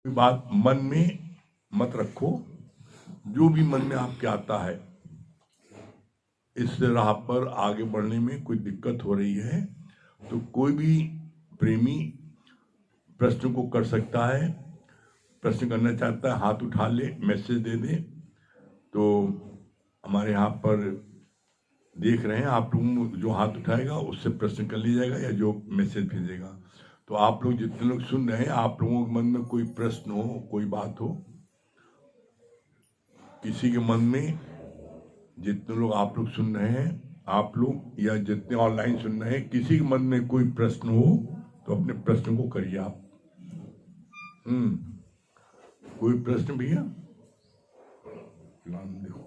बात मन में मत रखो। जो भी मन में आपके आता है, इस राह पर आगे बढ़ने में कोई दिक्कत हो रही है तो कोई भी प्रेमी प्रश्न को कर सकता है। प्रश्न करना चाहता है, हाथ उठा ले, मैसेज दे दे। तो हमारे यहाँ पर देख रहे हैं, आप लोग जो हाथ उठाएगा उससे प्रश्न कर लिया जाएगा या जो मैसेज भेजेगा। तो आप लोग जितने लोग सुन रहे हैं, आप लोगों के मन में कोई प्रश्न हो, कोई बात हो, किसी के मन में, जितने लोग आप लोग सुन रहे हैं, आप लोग या जितने ऑनलाइन सुन रहे हैं, किसी के मन में कोई प्रश्न हो तो अपने प्रश्न को करिए आप। कोई प्रश्न भैया? देखो,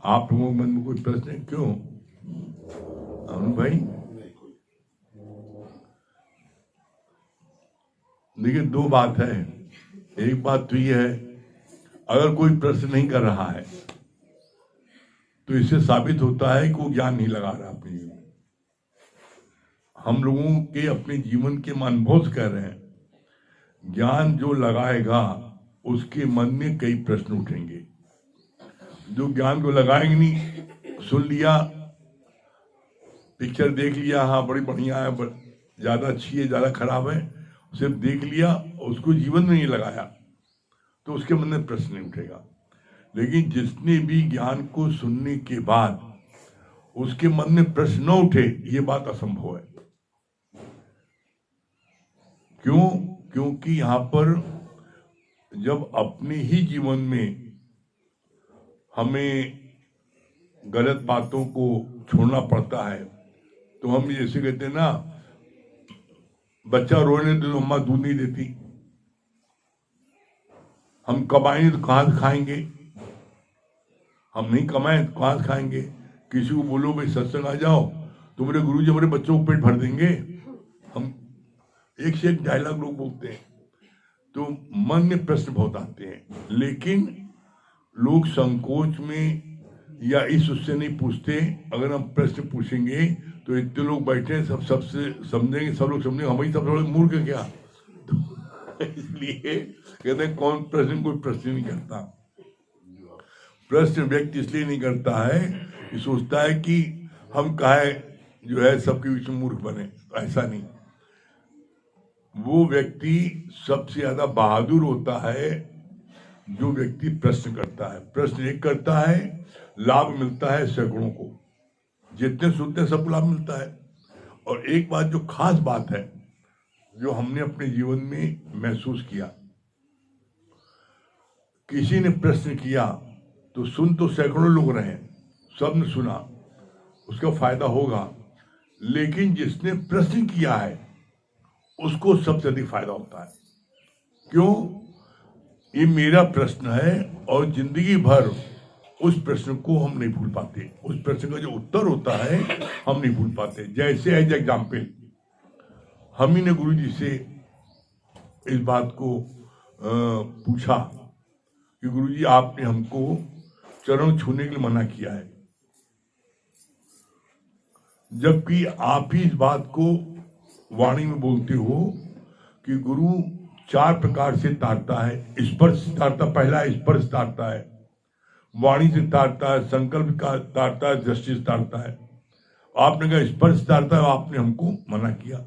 आप लोगों के मन में कोई प्रश्न है? क्यों अनु भाई? देखिए, दो बात है। एक बात तो ये है, अगर कोई प्रश्न नहीं कर रहा है तो इससे साबित होता है कि वो ज्ञान नहीं लगा रहा अपने जीवन में। हम लोगों के अपने जीवन के अनुभव से कह रहे हैं, ज्ञान जो लगाएगा उसके मन में कई प्रश्न उठेंगे। जो ज्ञान को लगाएंगे नहीं, सुन लिया, पिक्चर देख लिया, हाँ बड़ी बढ़िया है, ज्यादा अच्छी है, ज्यादा खराब है, सिर्फ देख लिया, उसको जीवन में नहीं लगाया, तो उसके मन में प्रश्न नहीं उठेगा। लेकिन जिसने भी ज्ञान को सुनने के बाद उसके मन में प्रश्न न उठे, ये बात असंभव है। क्यों? क्योंकि यहां पर जब अपने ही जीवन में हमें गलत बातों को छोड़ना पड़ता है, तो हम जैसे कहते हैं ना, बच्चा रोने दे तो अम्मा दूध नहीं देती, हम कमाएंगे तो कहां से खाएंगे, हम नहीं कमाएं तो कहां से खाएंगे। किसी को बोलो भाई सत्संग आ जाओ, तो मेरे गुरुजी हमारे बच्चों को पेट भर देंगे। हम एक से एक डायलॉग लोग बोलते हैं, तो मन में प्रश्न बहुत आते हैं। लेकिन लोग संकोच में या इस उससे नहीं पूछते। अगर हम प्रश्न पूछेंगे तो इतने लोग बैठे हैं, सबसे समझेंगे, सब लोग समझेंगे हम ही सब लोग मूर्ख है क्या। तो इसलिए कहते हैं कौन प्रश्न, कोई प्रश्न नहीं करता। प्रश्न व्यक्ति इसलिए नहीं करता है कि सोचता है कि हम काहे जो है सबके बीच में मूर्ख बने। ऐसा नहीं, वो व्यक्ति सबसे ज्यादा बहादुर होता है जो व्यक्ति प्रश्न करता है। प्रश्न एक करता है, लाभ मिलता है सैकड़ों को, जितने सुनते हैं सबको लाभ मिलता है। और एक बात जो खास बात है, जो हमने अपने जीवन में महसूस किया, किसी ने प्रश्न किया तो सुन तो सैकड़ों लोग रहे, सबने सुना, उसका फायदा होगा। लेकिन जिसने प्रश्न किया है उसको सबसे अधिक फायदा होता है। क्यों? ये मेरा प्रश्न है और जिंदगी भर उस प्रश्न को हम नहीं भूल पाते। उस प्रश्न का जो उत्तर होता है हम नहीं भूल पाते। जैसे एज एग्जाम्पल, हम ही ने गुरु जी से इस बात को पूछा कि गुरु जी आपने हमको चरण छूने के लिए मना किया है, जबकि आप ही इस बात को वाणी में बोलते हो कि गुरु 4 प्रकार से तारता है। स्पर्श से तारता, पहला स्पर्श तारता है, वाणी से तारता है, संकल्प का तारता है, दृष्टि से तारता है। आपने कहा स्पर्श तारता है, आपने हमको मना किया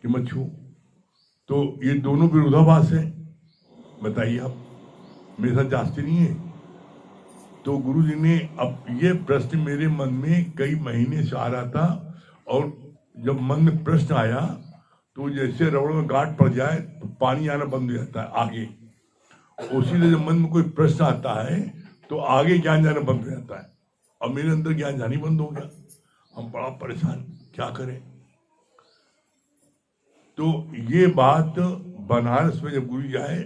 कि मत छू। तो ये दोनों विरोधाभास है। बताइए आप, मेरे साथ जांचते नहीं है। तो गुरु जी ने, अब ये प्रश्न मेरे मन में कई महीने से आ रहा था, और जब मन में प्रश्न आया तो जैसे रबड़ में गांठ पड़ जाए तो पानी आना बंद हो जाता है आगे, उसी लिए जब मन में कोई प्रश्न आता है तो आगे ज्ञान जाना बंद हो जाता है। और मेरे अंदर ज्ञान जानी बंद हो गया। हम बड़ा परेशान, क्या करें। तो ये बात बनारस में जब गुरु जी आए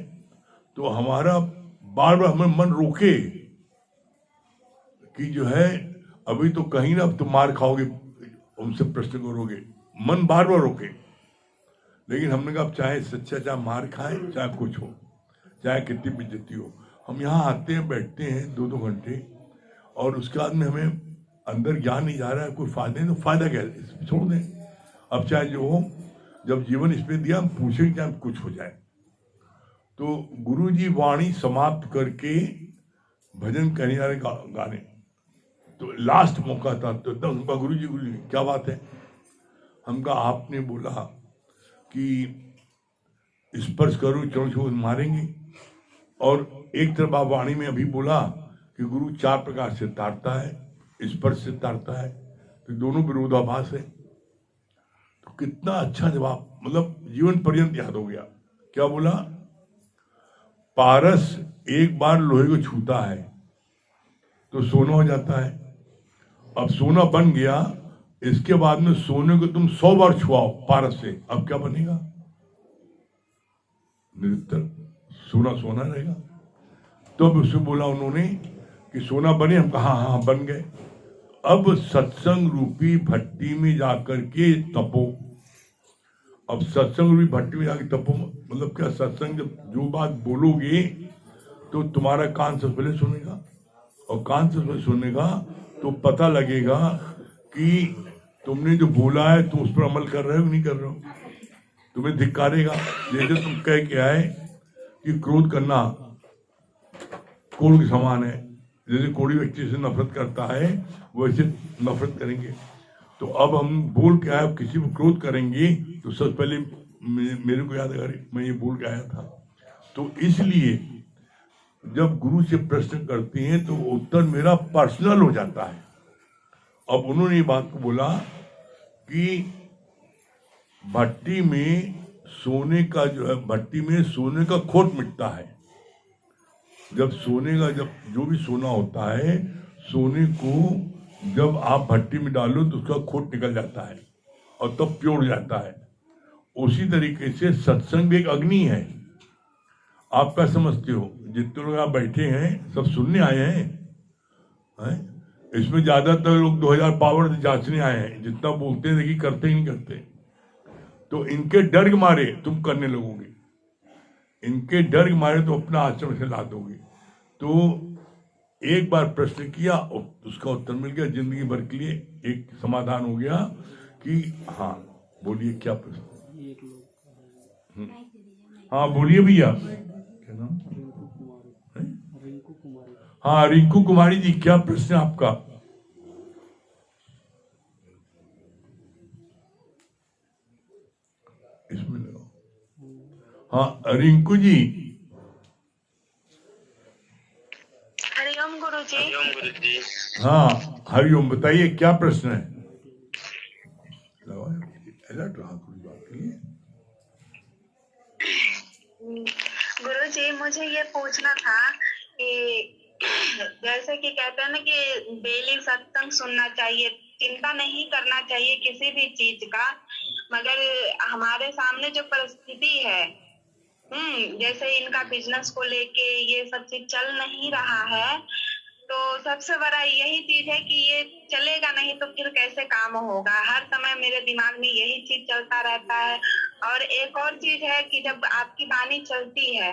तो हमारा बार बार हमें मन रोके कि जो है अभी तो कहीं ना, अब तुम मार खाओगे, उनसे प्रश्न करोगे, मन बार बार रोके। लेकिन हमने कहा चाहे सच्चा, चाहे मार खाए, चाहे कुछ हो, चाहे कितनी बेइज्जती हो, हम यहाँ आते हैं, बैठते हैं 2-2 घंटे, और उसके बाद में हमें अंदर ज्ञान नहीं जा रहा है, कोई फायदा नहीं, तो फायदा क्या है, छोड़ दें। अब चाहे जो हो, जब जीवन इसमें दिया, हम पूछेंगे चाहे कुछ हो जाए। तो गुरुजी वाणी समाप्त करके भजन कहने जा रहे गाने, तो लास्ट मौका था, तो एकदम हमका गुरुजी क्या बात है? हमका आपने बोला कि स्पर्श करो चरण छू मारेंगे, और एक तरफ आप वाणी में अभी बोला कि गुरु 4 प्रकार से तारता है, स्पर्श से तारता है, तो दोनों विरोधाभास है। तो कितना अच्छा जवाब, मतलब जीवन पर्यंत याद हो गया। क्या बोला? पारस एक बार लोहे को छूता है तो सोना हो जाता है। अब सोना बन गया, इसके बाद में सोने को तुम 100 बार छुआओ पारस से, अब क्या बनेगा? निरंतर सोना सोना रहेगा। तो अब उससे बोला उन्होंने कि सोना बने, हम कहा हाँ बन गए। अब सत्संग रूपी भट्टी में जाकर के तपो। अब सत्संग रूपी भट्टी में जाकर तपो मतलब क्या? सत्संग जब जो बात बोलोगे तो तुम्हारा कान से पहले सुनेगा, और कान से पहले सुनेगा तो पता लगेगा कि तुमने जो बोला है तुम उस पर अमल कर रहे हो नहीं कर रहे हो। तुम्हें धिक्कारेगा। जैसे तुम कह के आए कि क्रोध करना कोड़ के समान है, जैसे कोड़ी व्यक्ति से नफरत करता है वैसे नफरत करेंगे। तो अब हम बोल के आए, किसी को क्रोध करेंगे तो सबसे पहले मेरे को याद है मैं ये बोल के आया था। तो इसलिए जब गुरु से प्रश्न करते हैं तो उत्तर मेरा पर्सनल हो जाता है। अब उन्होंने ये बात को बोला कि भट्टी में सोने का जो है, भट्टी में सोने का खोट मिटता है। जब सोने का, जब जो भी सोना होता है, सोने को जब आप भट्टी में डालो तो उसका खोट निकल जाता है और तब प्योर जाता है। उसी तरीके से सत्संग एक अग्नि है। आप क्या समझते हो? जितने लोग आप बैठे हैं सब सुनने आए हैं? इसमें ज्यादातर लोग 2000 पावर जांचने आए हैं। जितना बोलते हैं देखिए करते ही नहीं करते। तो इनके डर के मारे तुम करने लगोगे, इनके डर के मारे तो अपना आचरण से ला दोगे। तो एक बार प्रश्न किया और उसका उत्तर मिल गया, जिंदगी भर के लिए एक समाधान हो गया कि हाँ बोलिए क्या प्रश्न? हाँ बोलिए भैया, क्या नाम? हाँ रिंकू कुमारी जी, क्या प्रश्न है आपका? इसमें हाँ रिंकू जी। हरिओम गुरुजी। हाँ हरिओम, बताइए क्या प्रश्न है? गुरुजी मुझे ये पूछना था कि जैसे कि कहते हैं ना कि डेली सत्संग सुनना चाहिए, चिंता नहीं करना चाहिए किसी भी चीज का, मगर हमारे सामने जो परिस्थिति है, जैसे इनका बिजनेस को लेके ये सब चीज चल नहीं रहा है, तो सबसे बड़ा यही चीज है कि ये चलेगा नहीं तो फिर कैसे काम होगा। हर समय मेरे दिमाग में यही चीज चलता रहता है। और एक और चीज है कि जब आपकी वाणी चलती है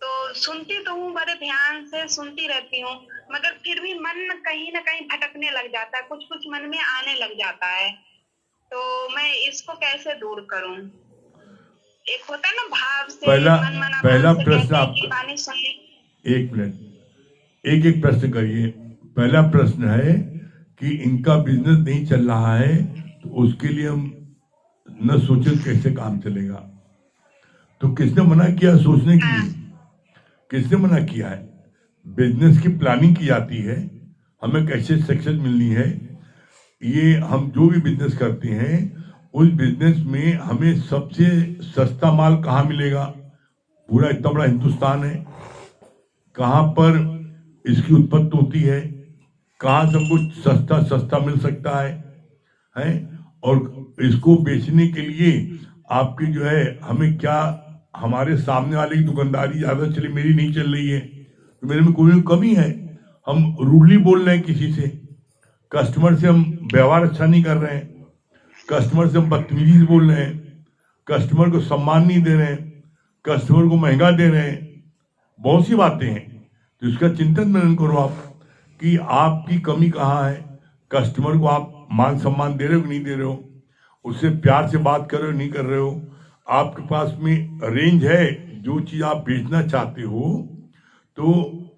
तो सुनती तो हूँ, बड़े ध्यान से सुनती रहती हूँ, मगर फिर भी मन कहीं ना कहीं भटकने लग जाता है, कुछ कुछ मन में आने लग जाता है। तो मैं इसको कैसे दूर करूँ? एक होता है ना भाव से, पहला प्रश्न आपका, वाणी सुनने। एक मिनट, एक एक प्रश्न करिए। पहला प्रश्न है कि इनका बिजनेस नहीं चल रहा है तो उसके लिए हम न सोचे कैसे काम चलेगा। तो किसने मना किया सोचने के लिए? किसने मना किया है? बिजनेस की प्लानिंग की जाती है, हमें कैसे सक्सेस मिलनी है। ये हम जो भी बिजनेस करते हैं उस बिजनेस में हमें सबसे सस्ता माल कहाँ मिलेगा? पूरा इतना बड़ा हिंदुस्तान है, कहाँ पर इसकी उत्पत्ति होती है, कहाँ से हमको सस्ता सस्ता मिल सकता है? और इसको बेचने के लिए आपकी जो है हमें क्या, हमारे सामने वाले की दुकानदारी ज्यादा चली, मेरी नहीं चल रही है तो मेरे में कोई कमी है। हम रूडली बोल रहे हैं किसी से, कस्टमर से हम व्यवहार अच्छा नहीं कर रहे हैं, कस्टमर से हम बदतमीजी से बोल रहे हैं, कस्टमर को सम्मान नहीं दे रहे हैं, कस्टमर को महंगा दे रहे हैं, बहुत सी बातें हैं। तो इसका चिंतन मनन करो आप कि आपकी कमी कहाँ है। कस्टमर को आप मान सम्मान दे रहे हो कि नहीं दे रहे हो, उससे प्यार से बात कर रहे हो नहीं कर रहे हो, आपके पास में रेंज है जो चीज आप बेचना चाहते हो तो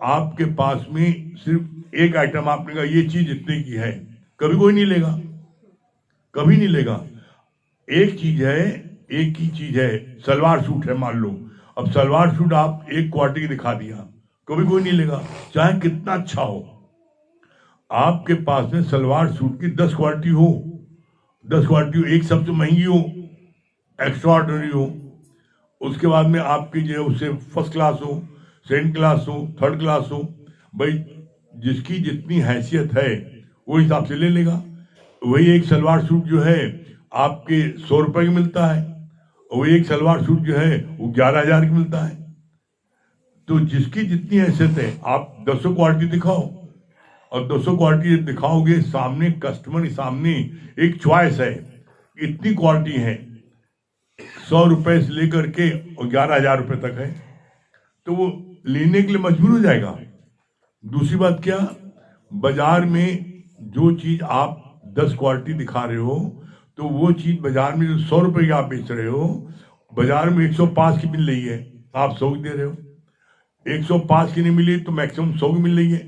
आपके पास में सिर्फ एक आइटम आपने कहा ये चीज इतने की है, कभी कोई नहीं लेगा, कभी नहीं लेगा। एक चीज है, एक ही चीज है, सलवार सूट है मान लो, अब सलवार सूट आप एक क्वालिटी दिखा दिया, कभी कोई नहीं लेगा, चाहे कितना अच्छा हो। आपके पास में सलवार सूट की 10 क्वालिटी हो, 10 क्वालिटी हो, एक सबसे महंगी हो, एक्स्ट्रा ऑर्डिनरी हो, उसके बाद में आपकी जो है उससे फर्स्ट क्लास हो, सेकंड क्लास हो, थर्ड क्लास हो, भाई जिसकी जितनी हैसियत है वो हिसाब से ले लेगा। वही एक सलवार सूट जो है आपके 100 रुपए की मिलता है, और वही एक सलवार सूट जो है वो 11,000 की मिलता है। तो जिसकी जितनी हैसियत है आप 200 क्वालिटी दिखाओ, और 200 क्वालिटी दिखाओगे, सामने कस्टमर के सामने एक चॉइस है, इतनी क्वालिटी है, 100 रुपए से लेकर के और 11,000 रुपए तक है, तो वो लेने के लिए मजबूर हो जाएगा। दूसरी बात क्या, बाजार में जो चीज आप 10 क्वालिटी दिखा रहे हो तो वो चीज बाजार में जो 100 रुपए की आप बेच रहे हो, बाजार में 105 की मिल रही है, आप 100 की दे रहे हो। 105 की नहीं मिली तो मैक्सिमम 100 की मिल रही है,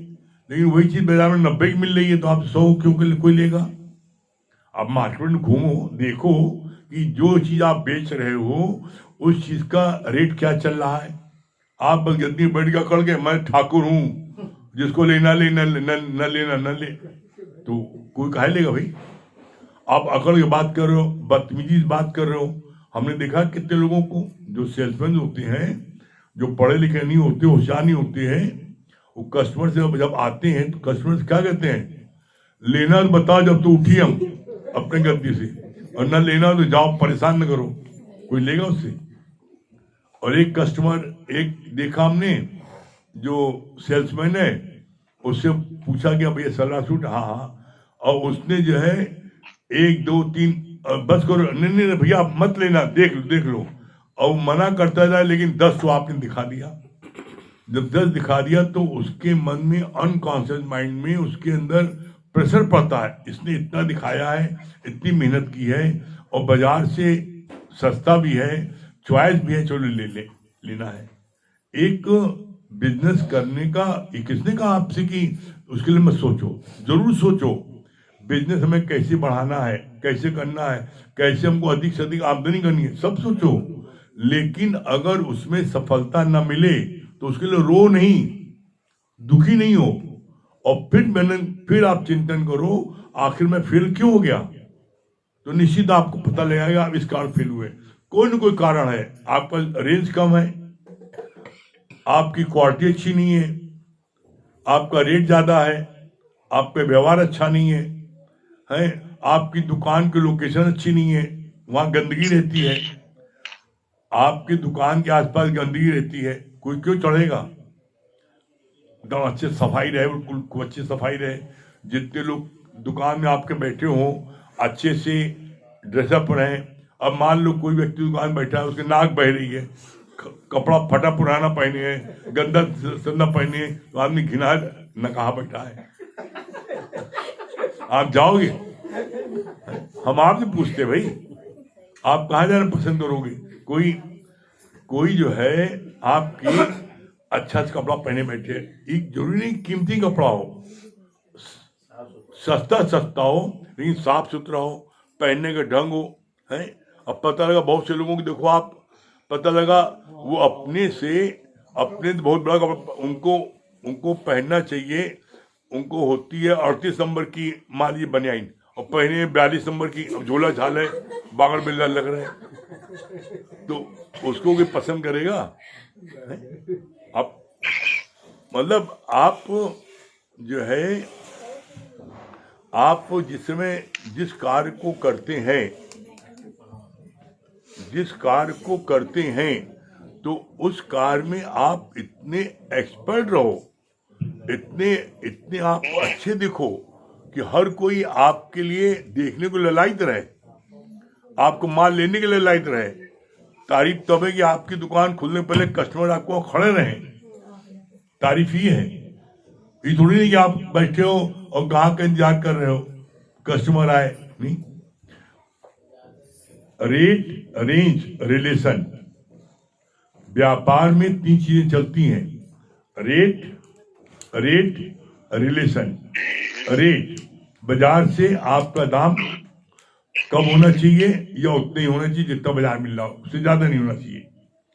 लेकिन वही चीज बाजार में 90 की मिल रही है, तो आप 100 क्यों कोई लेगा। अब मार्केट में घूमो, देखो कि जो चीज आप बेच रहे हो उस चीज का रेट क्या चल रहा है। आप बस गद्दी बैठ के अकड़ के मैं ठाकुर हूं, जिसको लेना ले, न लेना न ले, तो कोई काहे लेगा भाई। आप अकड़ के बात कर रहे हो, बदतमीजी से बात कर रहे हो। हमने देखा कितने लोगों को जो सेल्समैन होते हैं, जो पढ़े लिखे नहीं होते, होशियार नहीं होते हैं, वो कस्टमर से जब आते हैं तो कस्टमर से क्या कहते हैं, लेना तो बताओ जब तो उठी हम अपने गद्दी से, और न लेना तो जाओ, परेशान न करो, कोई लेगा उससे। और एक कस्टमर, एक देखा हमने, जो सेल्समैन है उससे पूछा कि भैया सलवार सूट, हाँ हाँ, और उसने जो है 1 2 3 बस करो, नहीं भैया मत लेना, देख लो, और मना करता था, लेकिन 10 तो आपने दिखा दिया। जब 10 दिखा दिया तो उसके मन में, अनकॉन्शियस माइंड में, उसके अंदर प्रेशर पड़ता है, इसने इतना दिखाया है, इतनी मेहनत की है, और बाजार से सस्ता भी है, चॉइस भी है, चलो लेना है। एक बिजनेस करने का, किसने कहा आपसे कि उसके लिए मत सोचो, जरूर सोचो बिजनेस हमें कैसे बढ़ाना है, कैसे करना है, कैसे हमको अधिक से अधिक आमदनी करनी है, सब सोचो, लेकिन अगर उसमें सफलता न मिले तो उसके लिए रो नहीं, दुखी नहीं हो, और फिर आप चिंतन करो आखिर में फेल क्यों हो गया, तो निश्चित आपको पता लगेगा आप इस कारण फेल हुए। कोई न कोई कारण है, आपका रेंज कम है, आपकी क्वालिटी अच्छी नहीं है, आपका रेट ज्यादा है, आपका व्यवहार अच्छा नहीं है, आपकी दुकान की लोकेशन अच्छी नहीं है, वहां गंदगी रहती है, आपकी दुकान के आसपास गंदगी रहती है, कोई क्यों चढ़ेगा। एकदम अच्छे सफाई रहे, बिल्कुल अच्छी सफाई रहे, जितने लोग दुकान में आपके बैठे हो अच्छे से ड्रेसअप रहे। अब मान लो कोई व्यक्ति दुकान बैठा है, उसकी नाक बह रही है, कपड़ा फटा पुराना पहने है, गंदा संदा पहने है, तो आदमी घिना न कहा बैठा है, आप जाओगे, हम आपसे पूछते भाई आप कहाँ जाना पसंद करोगे। कोई जो है आपकी अच्छा सा कपड़ा पहने बैठे, एक जरूरी नहीं कीमती कपड़ा हो, सस्ता हो, लेकिन साफ सुथरा हो, पहनने का ढंग हो, है। अब पता लगा बहुत से लोगों को देखो आप, पता लगा वो अपने तो बहुत बड़ा कपड़ा उनको पहनना चाहिए, उनको होती है 38 नंबर की मान लीजिए बनियाइन, और पहने 42 नंबर की, अब झोला झाल है, बागड़ बिल्ला लग रहा है, तो उसको कोई पसंद करेगा। अब मतलब आप जो है, आप जिस कार्य को करते हैं तो उस कार्य में आप इतने एक्सपर्ट रहो, इतने आप अच्छे दिखो कि हर कोई आपके लिए देखने को ललायित रहे, आपको माल लेने के लिए ललायित रहे। तारीफ तब है कि आपकी दुकान खुलने पहले कस्टमर आपको खड़े रहे, तारीफ ही है। ये थोड़ी नहीं कि आप बैठे हो और ग्राहक का इंतजार कर रहे हो कस्टमर आए, नहीं। रेट रेंज रिलेशन व्यापार में 3 चीजें चलती हैं, रेट, रिलेशन। रेट, बाजार से आपका दाम कम होना चाहिए या उतना ही होना चाहिए जितना बाजार मिल रहा हो, उससे ज्यादा नहीं होना चाहिए।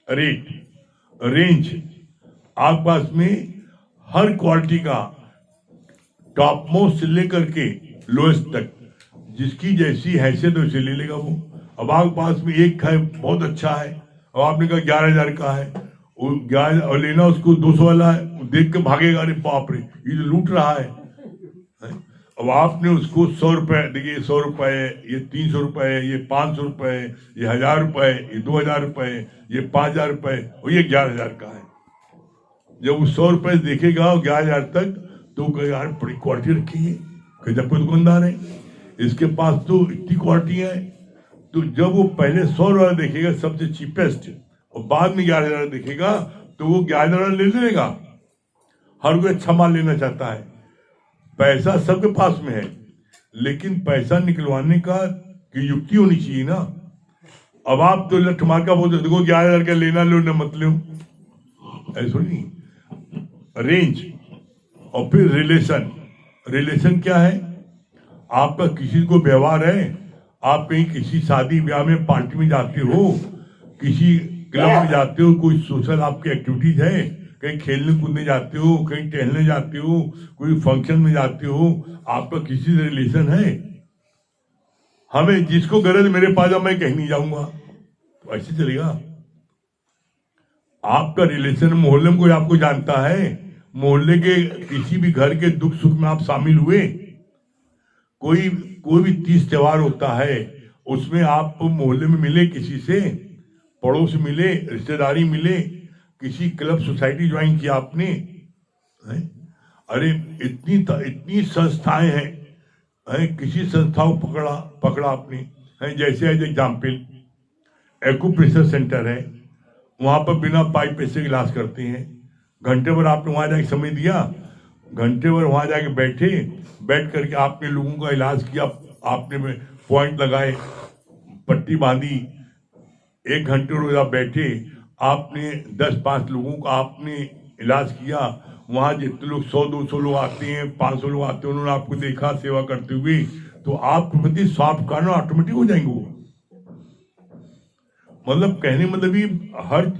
रेट, रेंज, आप पास में हर क्वालिटी का टॉप मोस्ट से लेकर के लोएस्ट तक जिसकी जैसी हैसियत वैसे ले लेगा वो। अब आपके पास में एक है बहुत अच्छा है, अब आपने कहा 11,000 का है, वो 11 और लेना उसको 200 वाला है, वो देख के भागेगा, अरे बाप रे ये तो लूट रहा है। अब आपने उसको 100 रुपए, देखिए 100 रुपए, ये 300 रुपए, ये 500 रुपए, ये 1,000 रुपए, ये 2,000 रुपए, ये 5,000 रुपए और ये 11,000 का है। जब वो 100 रुपए देखेगा 11,000 तक तो कहेगा यार बड़ी क्वालिटी रखी है, जब कोई दुकानदार है इसके पास तो इतनी क्वालिटी है। तो जब वो पहले 100 वाला देखेगा सबसे चीपेस्ट और बाद में 11,000 देखेगा तो वो 11,000 ले लेगा। हर कोई अच्छा माल लेना चाहता है, पैसा सबके पास में है, लेकिन पैसा निकलवाने का की युक्ति होनी चाहिए ना। अब आप तो लठ मार का बोलते देखो 11,000 का लेना लो ना मत लो, ऐसा नहीं। रेंज और फिर रिलेशन। रिलेशन क्या है? आपका किसी को व्यवहार है, आप कहीं किसी शादी ब्याह में पार्टी में जाते हो, किसी क्लब में जाते हो, कोई सोशल आपकी एक्टिविटीज है, कहीं खेलने कूदने जाते हो, कहीं टहलने जाते हो, कोई फंक्शन में जाते हो, आपका किसी से रिलेशन है। हमें जिसको गरज मेरे पास है मैं कहीं नहीं जाऊंगा, तो ऐसे चलेगा। आपका रिलेशन मोहल्ले में कोई आपको जानता है, मोहल्ले के किसी भी घर के दुख सुख में आप शामिल हुए, कोई भी तीज त्योहार होता है उसमें आप मोहल्ले में मिले, किसी से पड़ोस मिले, रिश्तेदारी मिले, किसी क्लब सोसाइटी ज्वाइन किया आपने है? अरे इतनी संस्थाएं हैं, किसी संस्थाओं पकड़ा आपने है, जैसे एज एग्जाम्पल एक्यूप्रेशर सेंटर है, वहां पर बिना पाइप पैसे के इलाज करते हैं। घंटे भर आपने वहां जाके समय दिया, घंटे भर वहां जाके बैठ करके आपने लोगों का इलाज किया, आपने पॉइंट लगाए, पट्टी बांधी, 1 घंटे रोज आप बैठे, आपने 10-5 लोगों का आपने इलाज किया। वहां जितने लोग 100-200 लोग आते हैं, 500 लोग आते हैं, उन्होंने आपको देखा सेवा करते हुए, तो आपके प्रति स्वास्थ्य कारण ऑटोमेटिक हो जाएंगे वो। मतलब कहने मतलब ये हर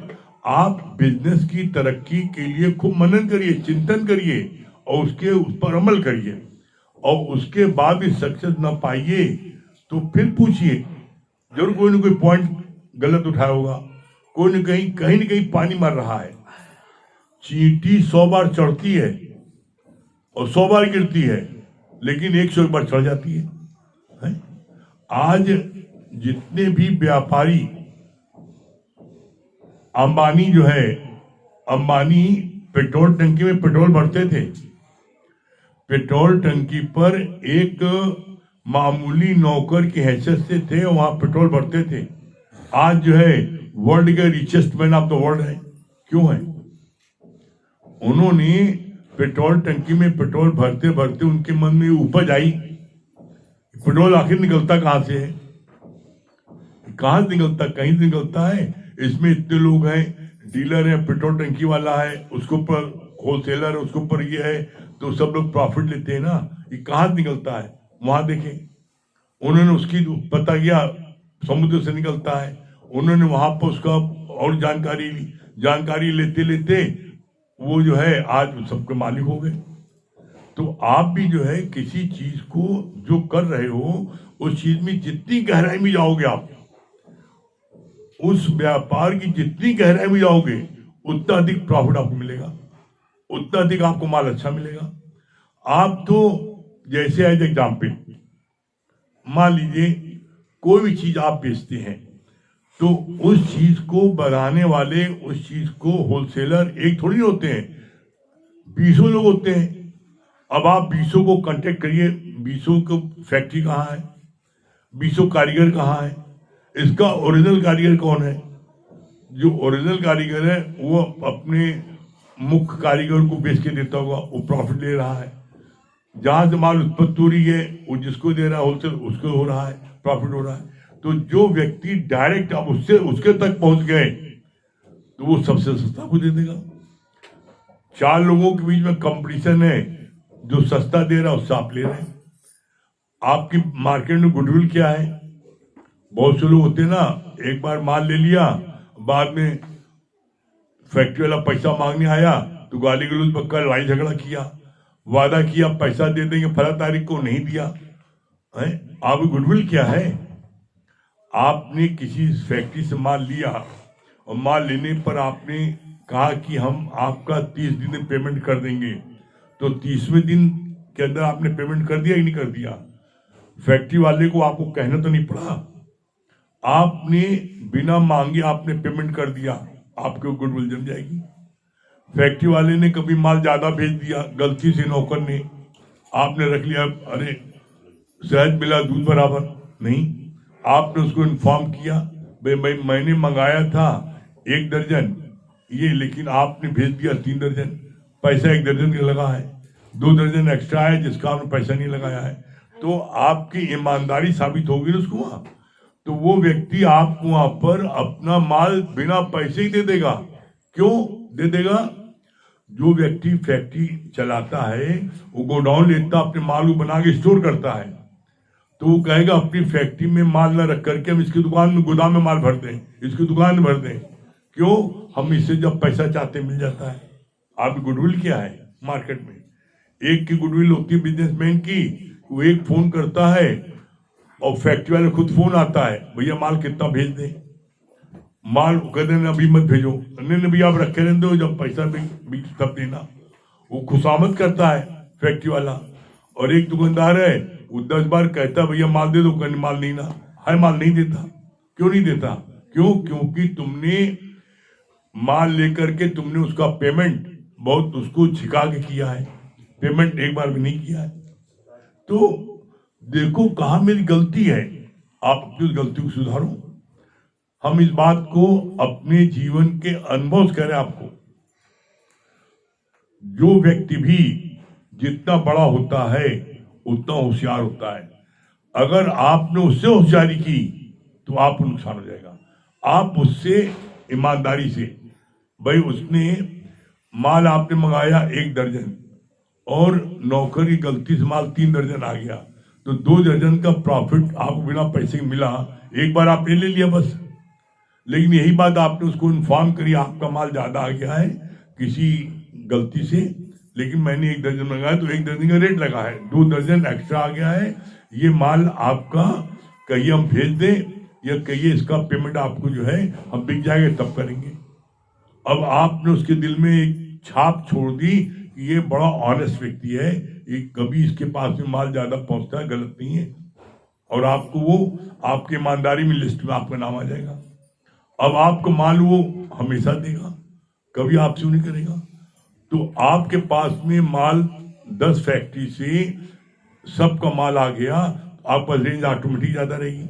आप बिजनेस की तरक्की के लिए खूब मनन करिए, चिंतन करिए और उस पर अमल करिए, और उसके बाद भी सक्सेस ना पाइए तो फिर पूछिए, जरूर कोई ना कोई पॉइंट गलत उठाया होगा, कोई न कहीं पानी मार रहा है। चींटी 100 बार चढ़ती है और 100 बार गिरती है, लेकिन 101 बार चढ़ जाती है? आज जितने भी व्यापारी, अंबानी जो है, अंबानी पेट्रोल टंकी में पेट्रोल भरते थे, पेट्रोल टंकी पर एक मामूली नौकर की हैसियत से थे, वहां पेट्रोल भरते थे। आज जो है वर्ल्ड के richest man of the world है। क्यों है? उन्होंने पेट्रोल टंकी में पेट्रोल भरते भरते उनके मन में उपज आई, पेट्रोल आखिर निकलता कहां से है, कहां से निकलता, कहीं से निकलता है। इसमें इतने लोग हैं, डीलर है, पेट्रोल टंकी वाला है, उसके ऊपर होलसेलर है, उसके ऊपर ये है, तो सब लोग प्रॉफिट लेते हैं ना। ये कहां से निकलता है? वहां देखें, उन्होंने उसकी पता किया समुद्र से निकलता है, उन्होंने वहां पर उसका और जानकारी ली, जानकारी लेते लेते वो जो है आज सबके मालिक हो गए। तो आप भी जो है किसी चीज को जो कर रहे हो, उस चीज में जितनी गहराई में जाओगे आप, उस व्यापार की जितनी गहराई में जाओगे, उतना अधिक प्रॉफिट आपको मिलेगा, उतना अधिक आपको माल अच्छा मिलेगा। आप तो जैसे एज एग्जाम्पल मान लीजिए कोई भी चीज आप बेचते हैं, तो उस चीज को बनाने वाले, उस चीज को होलसेलर एक थोड़ी होते हैं, 20 लोग होते हैं। अब आप 20 को कांटेक्ट करिए, 20 को फैक्ट्री कहाँ है, 20 कारीगर कहाँ है, इसका ओरिजिनल कारीगर कौन है? जो ओरिजिनल कारीगर है वो अपने मुख्य कारीगर को बेच के देता होगा, वो प्रॉफिट ले रहा है। जहां से माल उत्पत्ति हो रही है वो जिसको दे रहा है होलसेल, उसको हो रहा है, प्रॉफिट हो रहा है। तो जो व्यक्ति डायरेक्ट अब उसके तक पहुंच गए, तो वो सबसे सस्ता को दे देगा। 4 लोगों के बीच में कंपटीशन है, जो सस्ता दे रहा है उससे आप ले रहे हैं। आपकी मार्केट में गुडविल क्या है? बहुत से लोग होते हैं ना, एक बार माल ले लिया, बाद में फैक्ट्री वाला पैसा मांगने आया तो गाली गलौज पक्का लड़ाई झगड़ा किया, वादा किया पैसा दे देंगे, फला तारीख को नहीं दिया है। आप गुडविल क्या है? आपने किसी फैक्ट्री से माल लिया और माल लेने पर आपने कहा कि हम आपका 30 दिन में पेमेंट कर देंगे, तो 30वें दिन के अंदर आपने पेमेंट कर दिया कि नहीं कर दिया? फैक्ट्री वाले को आपको कहना तो नहीं पड़ा, आपने बिना मांगे आपने पेमेंट कर दिया, आपके गुडविल जम जाएगी। फैक्ट्री वाले ने कभी माल ज्यादा भेज दिया गलती से, नौकर ने, आपने रख लिया, अरे शहद मिला दूध बराबर नहीं, आपने उसको इन्फॉर्म किया भाई मैंने मंगाया था 1 दर्जन ये, लेकिन आपने भेज दिया 3 दर्जन, पैसा 1 दर्जन का लगा है, 2 दर्जन एक्स्ट्रा है जिसका आपने पैसा नहीं लगाया है, तो आपकी ईमानदारी साबित होगी ना उसको वहां। तो वो व्यक्ति आपको वहां पर अपना माल बिना पैसे ही दे देगा। क्यों दे देगा? जो व्यक्ति फैक्ट्री चलाता है वो गोडाउन लेता, अपने माल को बना के स्टोर करता है, तो वो कहेगा अपनी फैक्ट्री में माल न रख करके हम इसकी दुकान में, गोदाम में माल भर दें, इसकी दुकान में भर दें। क्यों? हम इससे जब पैसा चाहते मिल जाता है। आप गुडविल क्या है मार्केट में? एक की गुडविल होती है बिजनेसमैन की, वो एक फोन करता है और फैक्ट्री वाले खुद फोन आता है, भैया माल कितना भेज दें, माल कहते हैं अभी मत भेजो, नहीं भैया आप रखे रहते हो, जब पैसा भी तब देना। वो खुशामद करता है फैक्ट्री वाला। और एक दुकानदार है वो 10 बार कहता है भैया माल दे दो, कहने माल नहीं ना है, माल नहीं देता। क्यों नहीं देता? क्यों? क्योंकि तुमने माल लेकर के तुमने उसका पेमेंट बहुत उसको छिका के किया है, पेमेंट एक बार भी नहीं किया है। तो देखो कहाँ मेरी गलती है, आप अपनी उस गलती को सुधारो। हम इस बात को अपने जीवन के अनुभव से कह रहे हैं आपको। जो व्यक्ति भी जितना बड़ा होता है उतना होशियार होता है। अगर आपने उससे होशियारी की तो आपको नुकसान हो जाएगा। आप उससे ईमानदारी से, भाई उसने माल आपने मंगाया 1 दर्जन और नौकर की गलती से माल 3 दर्जन आ गया, तो 2 दर्जन का प्रॉफिट आपको बिना पैसे मिला, एक बार आपने ले लिया बस। लेकिन यही बात आपने उसको इन्फॉर्म करी आपका माल ज्यादा आ गया है किसी गलती से, लेकिन मैंने 1 दर्जन मंगाया तो 1 दर्जन का रेट लगा है, 2 दर्जन एक्स्ट्रा आ गया है, ये माल आपका कहिए हम भेज दें या कहिए इसका पेमेंट आपको जो है हम बिक जाएंगे तब करेंगे। अब आपने उसके दिल में एक छाप छोड़ दी कि ये बड़ा ऑनेस्ट व्यक्ति है, ये कभी इसके पास में माल ज्यादा पहुंचता है, गलत नहीं है, और आपको वो आपकी ईमानदारी में लिस्ट में आपका नाम आ जाएगा। अब आपको माल वो हमेशा देगा, कभी आपसे नहीं करेगा। तो आपके पास में माल 10 फैक्ट्री से सबका माल आ गया, आपका रेंज ऑटोमेटिक ज्यादा रहेगी।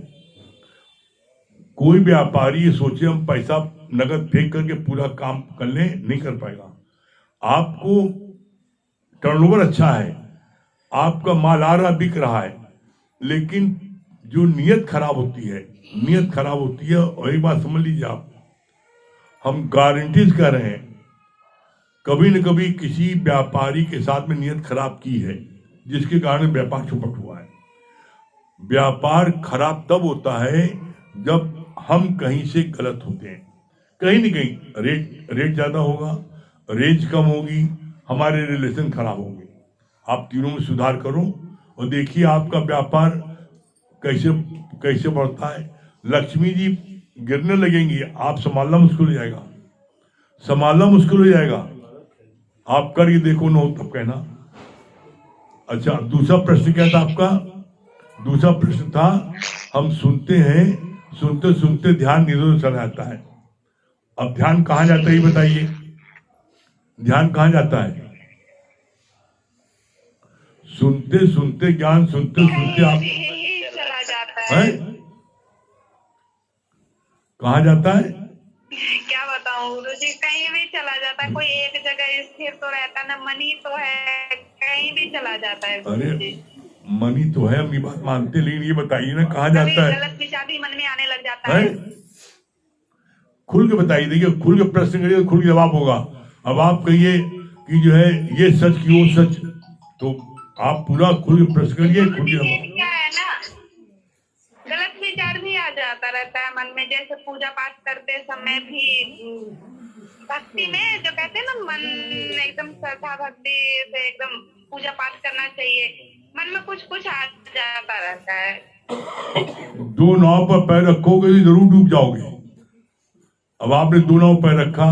कोई व्यापारी ये सोचे हम पैसा नगद फेंक करके पूरा काम कर ले, नहीं कर पाएगा। आपको टर्नओवर अच्छा है, आपका माल आ रहा बिक रहा है, लेकिन जो नीयत खराब होती है, नीयत खराब होती है। और एक बात समझ लीजिए आप, हम गारंटीज कर रहे हैं, कभी न कभी किसी व्यापारी के साथ में नीयत खराब की है जिसके कारण व्यापार चौपट हुआ है। व्यापार खराब तब होता है जब हम कहीं से गलत होते हैं, कहीं न कहीं रेट ज्यादा होगा, रेंज कम होगी, हमारे रिलेशन खराब होंगे। आप तीनों में सुधार करो और देखिए आपका व्यापार कैसे कैसे बढ़ता है। लक्ष्मी जी गिरने लगेंगी, आप संभालना मुश्किल हो जाएगा, संभालना मुश्किल हो जाएगा। आप करके देखो ना हो तब कहना। अच्छा, दूसरा प्रश्न क्या था आपका? दूसरा प्रश्न था, हम सुनते हैं, सुनते सुनते ध्यान इधर चला जाता है। अब ध्यान कहाँ जाता है ये बताइए, ध्यान कहाँ जाता है? सुनते सुनते ज्ञान, सुनते सुनते आप चला जाता है। कहाँ जाता है? क्या बताऊं गुरुजी, कहीं भी चला जाता है, कोई एक जगह स्थिर तो रहता ना, मन ही तो है, कहीं भी चला जाता है। अरे मन ही तो है, हम ये बात मानते, लेकिन ये बताइए ना कहाँ जाता है? गलत विचार भी मन में आने लग जाता है। खुल के बताइए। देखिए, खुल के प्रश्न करिए, खुल के जवाब होगा। अब आप कहिए कि जो है ये सच की वो सच, तो आप पूरा खुल के प्रश्न करिए, खुल के जवाब। क्या है ना, गलत विचार भी आ जाता रहता है मन में। जैसे पूजा पाठ करते समय भी भक्ति में जो कहते हैं ना, मन एकदम श्रद्धा भक्ति से एकदम पूजा पाठ करना चाहिए, मन में कुछ कुछ आ जाता रहता है। दो नाव पर पैर रखोगे तो जरूर डूब जाओगे। अब आपने दो नाव पैर रखा,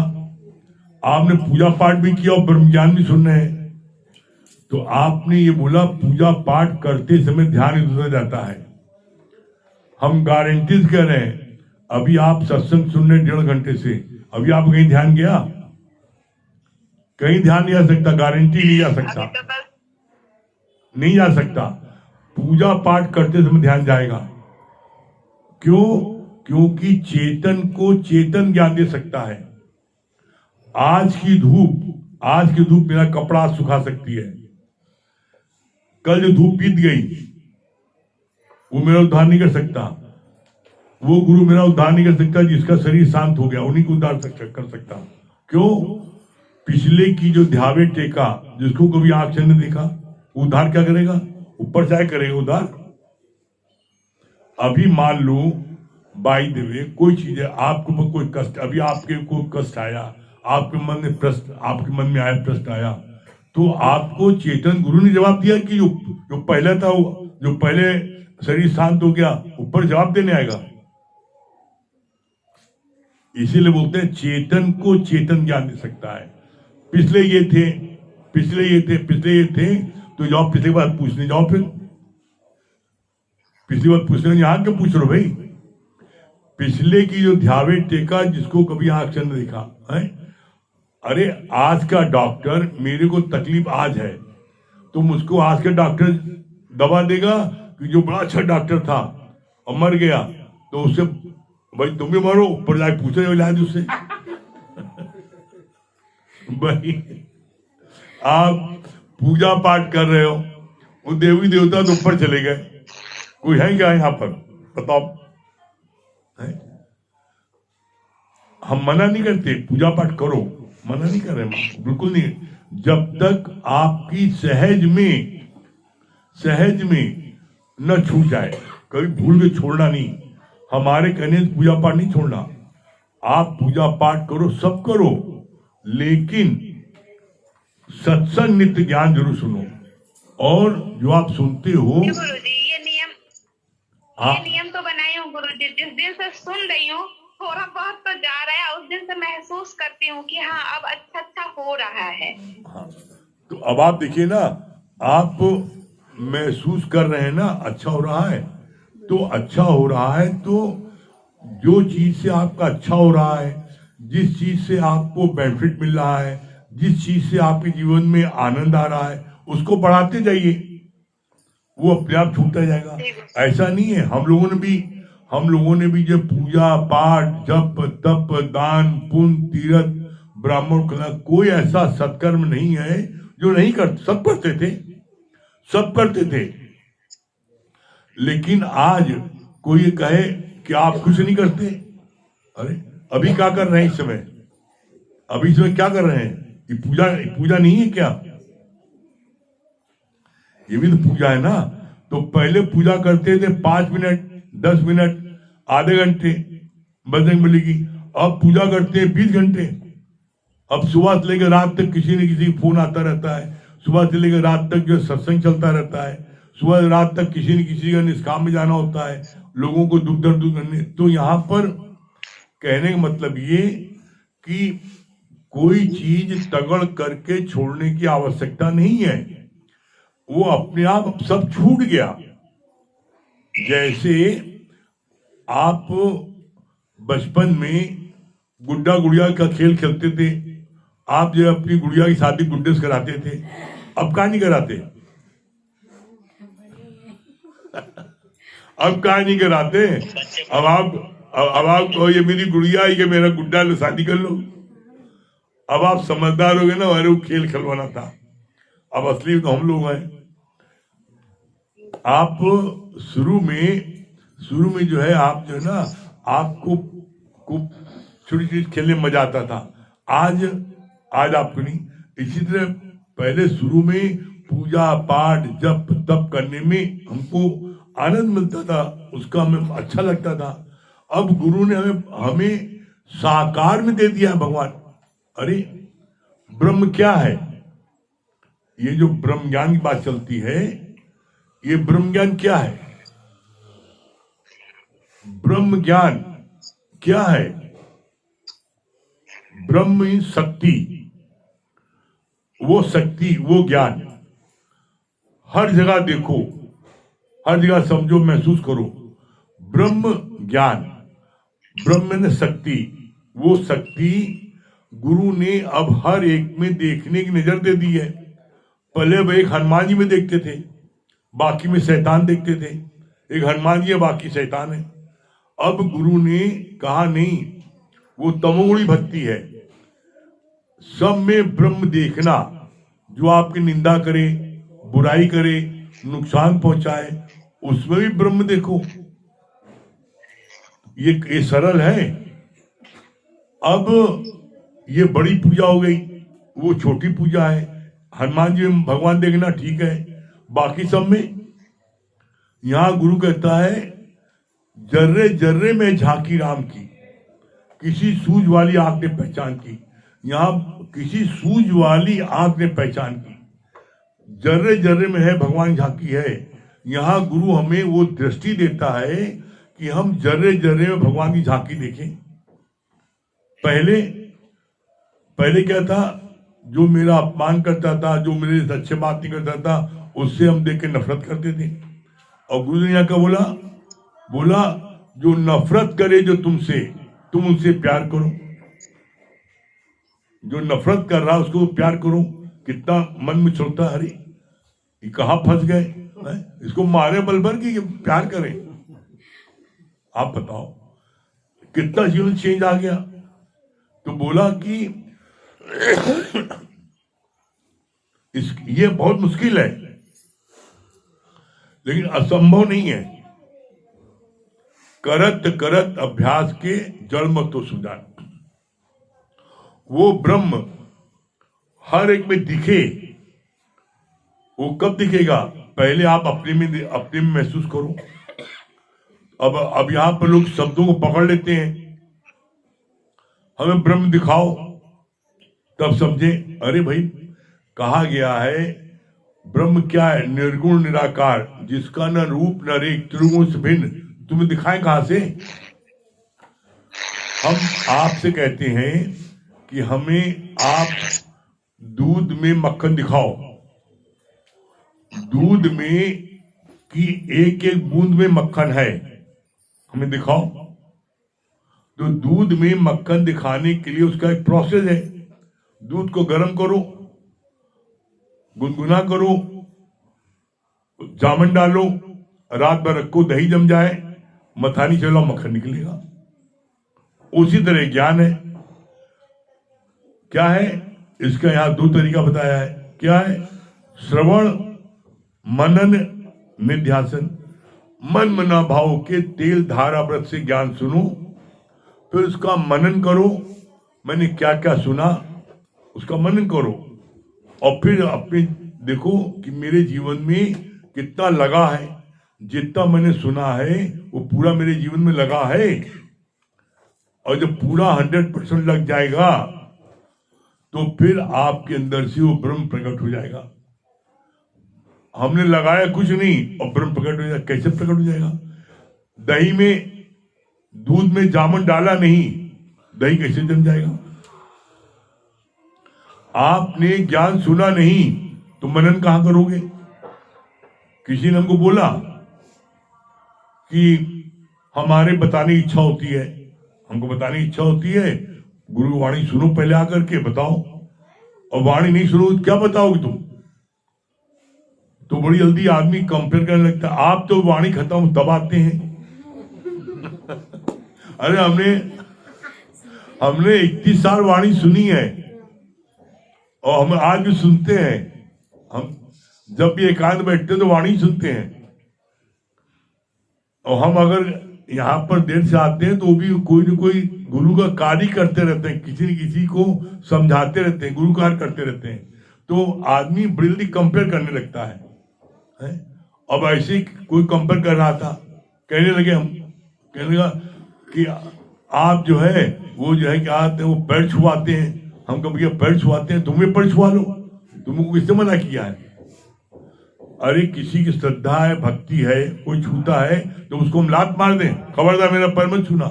आपने पूजा पाठ भी किया और ब्रह्म ज्ञान भी सुन रहे हैं, तो आपने ये बोला पूजा पाठ करते समय ध्यान इधर जाता है। हम गारंटीज कह रहे हैं, अभी आप सत्संग सुन रहे 1.5 घंटे से, अभी आप कहीं ध्यान गया? कहीं ध्यान नहीं जा सकता, गारंटी नहीं जा सकता, नहीं जा सकता। पूजा पाठ करते समय ध्यान जाएगा। क्यों? क्योंकि चेतन को चेतन ज्ञान दे सकता है। आज की धूप मेरा कपड़ा सुखा सकती है, कल जो धूप बीत गई वो मेरा उद्धार नहीं कर सकता। वो गुरु मेरा उद्धार नहीं कर सकता जिसका शरीर शांत हो गया, उन्हीं को उद्धार कर सकता। क्यों? पिछले की जो ध्यावे टेका, जिसको कभी आंख से नहीं देखा, उद्धार क्या करेगा? ऊपर से करेगा उद्धार। अभी मान लो बाई द वे कोई चीज है, आपको कोई कष्ट, अभी आपके कोई कष्ट आया, आपके मन में प्रश्न, आपके मन में आया प्रश्न आया, तो आपको चेतन गुरु ने जवाब दिया कि जो पहले था, जो पहले शरीर शांत हो गया, ऊपर जवाब देने आएगा। इसीलिए बोलते हैं चेतन को चेतन ज्ञान दे सकता है। पिछले ये थे, तो जाओ पिछले बात पूछने जाओ, फिर पिछली बात पूछने यहां क्यों पूछ रहे भाई? पिछले की जो ध्यावे टेका, जिसको कभी आंख से न देखा है। अरे आज का डॉक्टर, मेरे को तकलीफ आज है, तो मुझको आज का डॉक्टर दवा देगा कि जो बड़ा अच्छा डॉक्टर था और मर गया, तो उससे भाई तुम भी मरो, ऊपर जाके पूछे इलाज उससे। भाई आप पूजा पाठ कर रहे हो, वो देवी देवता तो ऊपर चले गए, कोई है क्या यहाँ पर? बताओ। है? हम मना नहीं करते, पूजा पाठ करो, मना नहीं कर रहे, बिल्कुल नहीं, जब तक आपकी सहज में न छूट जाए। कभी भूल के छोड़ना नहीं, हमारे कहने से पूजा पाठ नहीं छोड़ना। आप पूजा पाठ करो, सब करो, लेकिन सत्संग नित्य ज्ञान जरूर सुनो। और जो आप सुनते हो, गुरुजी ये नियम तो बनाई हूँ गुरुजी, जिस दिन से सुन रही हूँ थोड़ा बहुत तो जा रहा है, उस दिन से महसूस करती हूँ कि हाँ अब अच्छा हो रहा है। हाँ, तो अब आप देखिए ना, आप महसूस कर रहे हैं ना, अच्छा हो रहा है, तो अच्छा हो रहा है, तो जो चीज से आपका अच्छा हो रहा है, जिस चीज से आपको बेनिफिट मिल रहा है, जिस चीज से आपके जीवन में आनंद आ रहा है, उसको बढ़ाते जाइए, वो अपने आप छूटता जाएगा। ऐसा नहीं है, हम लोगों ने भी जो पूजा पाठ, जप तप दान पुण्य तीर्थ ब्राह्मण कला, कोई ऐसा सत्कर्म नहीं है जो नहीं करते, सब करते थे। लेकिन आज कोई कहे कि आप कुछ नहीं करते, अरे अभी क्या कर रहे हैं इस समय? अभी इस समय क्या कर रहे हैं? ये पूजा नहीं है क्या? ये भी तो पूजा है ना। तो पहले पूजा करते थे 5 मिनट, 10 मिनट, आधे घंटे बजरंग बली की, अब पूजा करते हैं 20 घंटे। अब सुबह से लेकर रात तक किसी न किसी फोन आता रहता है, सुबह से लेकर रात तक जो सत्संग चलता रहता है, सुबह से रात तक किसी न किसी का निष्काम में जाना होता है, लोगों को दुख दर्द दूर करने। तो यहाँ पर कहने का मतलब ये कि कोई चीज तगड़ करके छोड़ने की आवश्यकता नहीं है, वो अपने आप सब छूट गया। जैसे आप बचपन में गुड्डा गुड़िया का खेल खेलते थे, आप जो अपनी गुड़िया की शादी गुड्डे से कराते थे, अब कहाँ नहीं कराते? अब कहाँ नहीं कराते? अब आप कहो ये मेरी गुड़िया है, ये मेरा गुड्डा, लो शादी कर लो। अब आप समझदार हो गए ना, अरे वो खेल खिलवाना था, अब असली तो हम लोग हैं। आप शुरू में जो है, आप जो है ना, आपको छोटी चीज खेलने में मजा आता था। आज आपको नहीं। इसी तरह पहले शुरू में पूजा पाठ जप तप करने में हमको आनंद मिलता था, उसका हमें अच्छा लगता था। अब गुरु ने हमें साकार में दे दिया है भगवान। अरे ब्रह्म क्या है? ये जो ब्रह्म ज्ञान की बात चलती है, ये ब्रह्म ज्ञान क्या है? ब्रह्म ज्ञान क्या है? ब्रह्म शक्ति, वो शक्ति, वो ज्ञान हर जगह देखो, हर जगह समझो, महसूस करो। ब्रह्म ज्ञान, ब्रह्म ने शक्ति, वो शक्ति गुरु ने अब हर एक में देखने की नजर दे दी है। पहले वह एक हनुमान जी में देखते थे, बाकी में शैतान देखते थे। एक हनुमान जी है, बाकी शैतान है। अब गुरु ने कहा नहीं, वो तमोगुणी भक्ति है। सब में ब्रह्म देखना, जो आपकी निंदा करे, बुराई करे, नुकसान पहुंचाए, उसमें भी ब्रह्म देखो। ये सरल है। अब ये बड़ी पूजा हो गई, वो छोटी पूजा है। हनुमान जी में भगवान देखना ठीक है, बाकी सब में यहां गुरु कहता है जर्रे जर्रे में झांकी राम की, किसी सूझ वाली आंख ने पहचान की। यहां किसी सूझ वाली आंख ने पहचान की, जर्रे जर्रे में है भगवान झांकी है। यहां गुरु हमें वो दृष्टि देता है कि हम जर्रे जर्रे में भगवान की झांकी देखें। पहले क्या था? जो मेरा अपमान करता था, जो मेरे से अच्छे बात नहीं करता था, उससे हम देख के नफरत करते थे। और गुरु ने यहाँ का बोला जो नफरत करे जो तुमसे, तुम उनसे प्यार करो। जो नफरत कर रहा है उसको प्यार करो। कितना मन में चलता है, अरे ये कहाँ फंस गए, इसको मारे बलबर की प्यार करें। आप बताओ कितना जीवन चेंज आ गया। तो बोला कि ये बहुत मुश्किल है, लेकिन असंभव नहीं है। करत करत अभ्यास के जड़ मत तो सुजान। वो ब्रह्म हर एक में दिखे। वो कब दिखेगा? पहले आप अपने में महसूस करो। अब यहां पर लोग शब्दों को पकड़ लेते हैं, हमें ब्रह्म दिखाओ तब समझे। अरे भाई, कहा गया है ब्रह्म क्या है? निर्गुण निराकार, जिसका न रूप न रेख, त्रिगुण से भिन्न। तुम्हें दिखाएं कहां से? हम आपसे कहते हैं कि हमें आप दूध में मक्खन दिखाओ, दूध में की एक एक बूंद में मक्खन है, हमें दिखाओ। तो दूध में मक्खन दिखाने के लिए उसका एक प्रोसेस है। दूध को गर्म करो, गुनगुना करो, जामन डालो, रात भर रखो, दही जम जाए, मथानी चलाओ, मक्खन निकलेगा। उसी तरह ज्ञान है। क्या है? इसका यहां दो तरीका बताया है। क्या है? श्रवण, मनन, निध्यासन। मन मना भाव के तेल धारा व्रत से ज्ञान सुनो, फिर उसका मनन करो। मैंने क्या क्या सुना, उसका मनन करो, और फिर अपने देखो कि मेरे जीवन में कितना लगा है। जितना मैंने सुना है वो पूरा मेरे जीवन में लगा है। और जब पूरा 100% लग जाएगा तो फिर आपके अंदर से वो ब्रह्म प्रकट हो जाएगा। हमने लगाया कुछ नहीं और ब्रह्म प्रकट हो जाएगा। कैसे प्रकट हो जाएगा? दही में, दूध में जामुन डाला नहीं, दही कैसे जम जाएगा? आपने ज्ञान सुना नहीं तो मनन कहां करोगे? किसी ने हमको बोला कि हमारे बताने की इच्छा होती है, हमको बताने की इच्छा होती है, गुरु वाणी सुनो पहले आकर के बताओ। और वाणी नहीं सुनो तो क्या बताओगे तुम? तो बड़ी जल्दी आदमी कंपेयर करने लगता है। आप तो वाणी खत्म तब आते हैं। अरे हमने 31 साल वाणी सुनी है और हम आज भी सुनते हैं। हम जब भी एकांत बैठते तो वाणी सुनते हैं। और हम अगर यहाँ पर देर से आते हैं तो भी कोई न कोई गुरु का कार्य करते रहते हैं, किसी न किसी को समझाते रहते हैं, गुरु कार्य करते रहते हैं, तो आदमी बड़ी कंपेयर करने लगता है? अब ऐसे कोई कंपेयर कर रहा था, कहने लगा कि आप जो है वो जो है क्या आते हैं, वो पैर छुआते हैं। हम कब भैया पैर छुआते हैं, तुम्हें पैर छुआ लो, तुमको किसने मना किया है? अरे किसी की श्रद्धा है, भक्ति है, कोई छूता है तो उसको हम लात मार दें? खबरदार मेरा पैर मत छूना।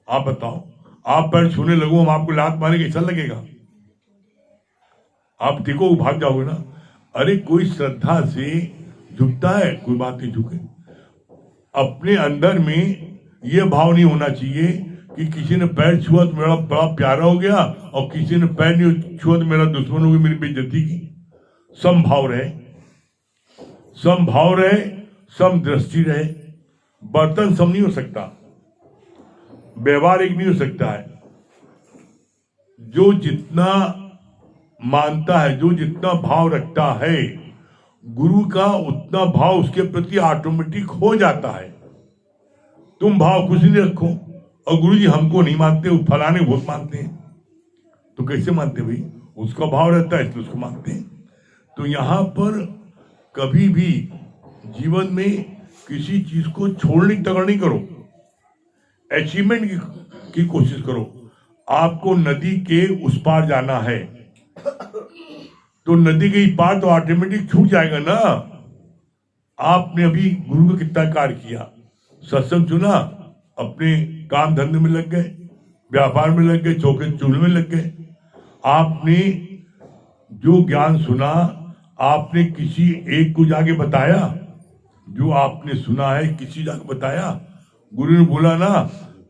आप बताओ, आप पैर छूने लगो, हम आपको लात मारे, कैसा लगेगा? आप देखो भाग जाओगे ना। अरे कोई श्रद्धा से झुकता है, कोई बात नहीं झुके। अपने अंदर में यह भाव नहीं होना चाहिए कि किसी ने पैर छुआ तो मेरा बड़ा प्यारा हो गया, और किसी ने पैर नहीं छुआ तो मेरा दुश्मन हो गया, मेरी बेइज्जती की। समभाव रहे, समभाव रहे, सम दृष्टि रहे। बर्तन सम नहीं हो सकता, व्यवहार एक नहीं हो सकता है। जो जितना मानता है, जो जितना भाव रखता है, गुरु का उतना भाव उसके प्रति ऑटोमेटिक हो जाता है। तुम भाव कुछ नहीं रखो, और गुरु जी हमको नहीं मानते, वो फलाने बहुत मानते हैं, तो कैसे मानते भाई? उसका भाव रहता है इसलिए उसको मानते हैं। तो यहां पर कभी भी जीवन में किसी चीज को छोड़ने की तगड़ नहीं करो, अचीवमेंट की कोशिश करो। आपको नदी के उस पार जाना है, तो नदी के पार तो ऑटोमेटिक छूट जाएगा ना। आपने अभी गुरु का कितना कार्य किया, सत्संग सुना, अपने काम धंधे में लग गए, व्यापार में लग गए, चौके चूल्हे में लग गए। आपने जो ज्ञान सुना, आपने किसी एक को जाके बताया? जो आपने सुना है किसी जाके बताया? गुरु ने बोला ना,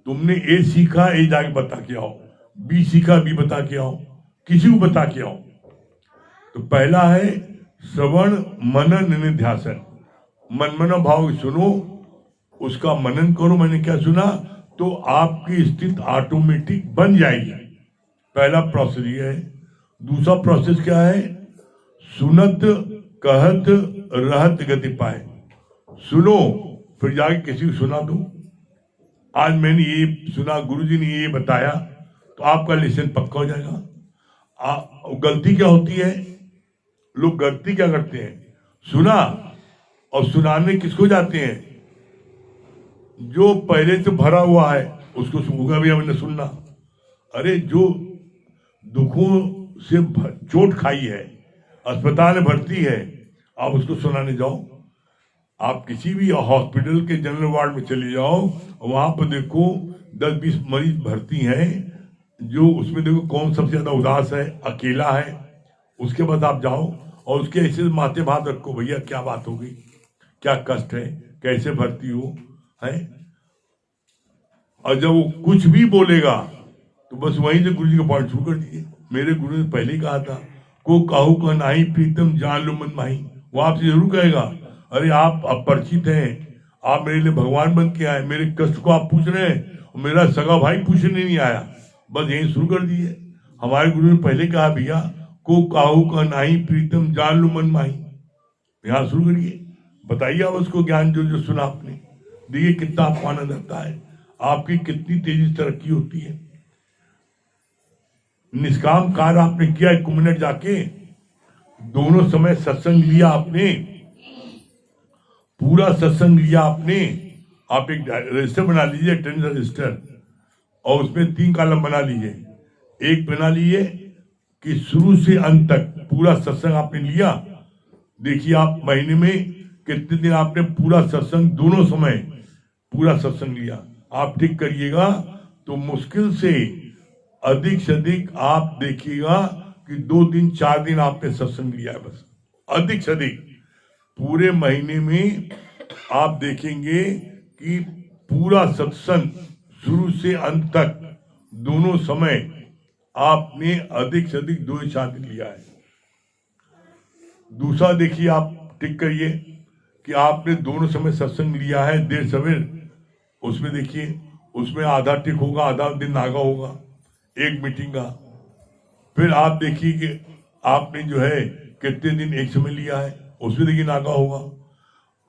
तुमने ए सीखा, ए जाके बता के आओ, बी सीखा, बी बता के आओ, किसी को बता के आओ। तो पहला है श्रवण मनन निध्यासन। मनमना भाव सुनो, उसका मनन करो, मैंने क्या सुना, तो आपकी स्थिति ऑटोमेटिक बन जाएगी। पहला प्रोसेस ये है। दूसरा प्रोसेस क्या है? सुनत कहत रहत गति पाए। सुनो, फिर जाके किसी को सुना दो। आज मैंने ये सुना, गुरुजी ने ये बताया, तो आपका लेसन पक्का हो जाएगा। गलती क्या होती है? लोग गलती क्या करते हैं? सुना और सुनाने किसको जाते हैं? जो पहले से भरा हुआ है उसको होगा भी हमने सुनना। अरे जो दुखों से चोट खाई है, अस्पताल में भर्ती है, आप उसको सुनाने जाओ। आप किसी भी हॉस्पिटल के जनरल वार्ड में चले जाओ, वहां पर देखो 10-20 मरीज भर्ती हैं, जो उसमें देखो कौन सबसे ज्यादा उदास है, अकेला है। उसके बाद आप जाओ और उसके ऐसे माथे भात रखो, भैया क्या बात हो गई, क्या कष्ट है, कैसे भर्ती हो है। और जब वो कुछ भी बोलेगा तो बस वहीं से गुरु जी का पॉइंट शुरू कर दीजिए। मेरे गुरु ने पहले कहा था, को काहू का नाही प्रीतम जान लो मन माही। वो आपसे जरूर कहेगा, अरे आप अपरिचित हैं, आप मेरे लिए भगवान बन के आए, मेरे कष्ट को आप पूछ रहे हैं, और मेरा सगा भाई पूछने नहीं आया। बस यही शुरू कर दीजिए। हमारे गुरु ने पहले कहा, भैया को काहू का नाही प्रीतम जान लो मन माही। यहाँ शुरू करिए, बताइए आप उसको ज्ञान जो जो सुना आपने, देखिए कितना आपको आनंद आता है, आपकी कितनी तेजी से तरक्की होती है। निष्काम कार्य आपने किया 1 मिनट जाके, दोनों समय सत्संग लिया आपने, पूरा सत्संग लिया आपने। आप एक रजिस्टर बना लीजिए, अटेंडेंस रजिस्टर, और उसमें 3 कॉलम बना लीजिए। एक बना लीजिए कि शुरू से अंत तक पूरा सत्संग आपने लिया। देखिए आप महीने में कितने दिन आपने पूरा सत्संग, दोनों समय पूरा सत्संग लिया। आप ठीक करिएगा तो मुश्किल से अधिक आप देखिएगा कि 2 दिन 4 दिन आपने सत्संग लिया है, बस अधिक से अधिक। पूरे महीने में आप देखेंगे कि पूरा सत्संग शुरू से अंत तक दोनों समय आपने अधिक से अधिक 2-4 दिन लिया है। दूसरा देखिए, आप टिक करिए कि आपने दोनों समय सत्संग लिया है, देर सवेर। उसमें देखिए, उसमें आधा टिक होगा, आधा दिन नागा होगा, एक मीटिंग का। फिर आप देखिए कि आपने जो है कितने दिन एक समय लिया है, उसमें देखिए नागा होगा।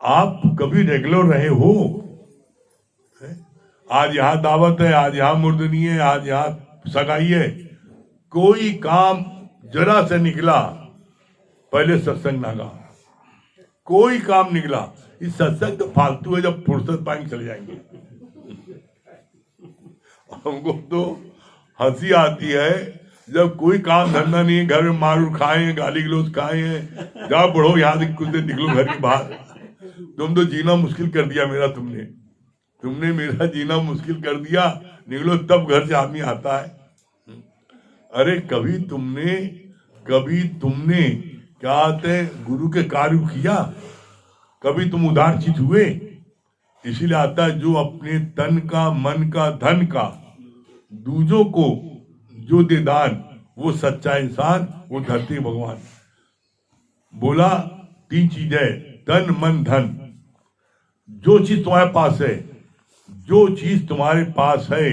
आप कभी रेगुलर रहे हो? आज यहाँ दावत है, आज यहाँ मुर्दनी है, आज यहाँ सगाई है, कोई काम जरा से निकला पहले सत्संग ना गा, कोई काम निकला। इस सत्संग तो फालतू है, जब फुर्सत पाएंगे चले जाएंगे। हमको तो हंसी आती है जब कोई काम धंधा नहीं है, घर में मारू खाए हैं, गाली गलौज खाए हैं, जाओ बढ़ो यहाँ से, कुछ देर निकलो घर के बाहर। तुम तो जीना मुश्किल कर दिया मेरा, तुमने मेरा जीना मुश्किल कर दिया, निकलो। तब घर से आदमी आता है। अरे कभी तुमने क्या आते हैं गुरु के कार्य किया, कभी तुम उदारचित हुए? इसीलिए आता है, जो अपने तन का, मन का, धन का दूजों को जो दे दान, वो सच्चा इंसान, वो धरती भगवान। बोला 3 चीज है, तन मन धन। जो चीज तुम्हारे पास है, जो चीज तुम्हारे पास है,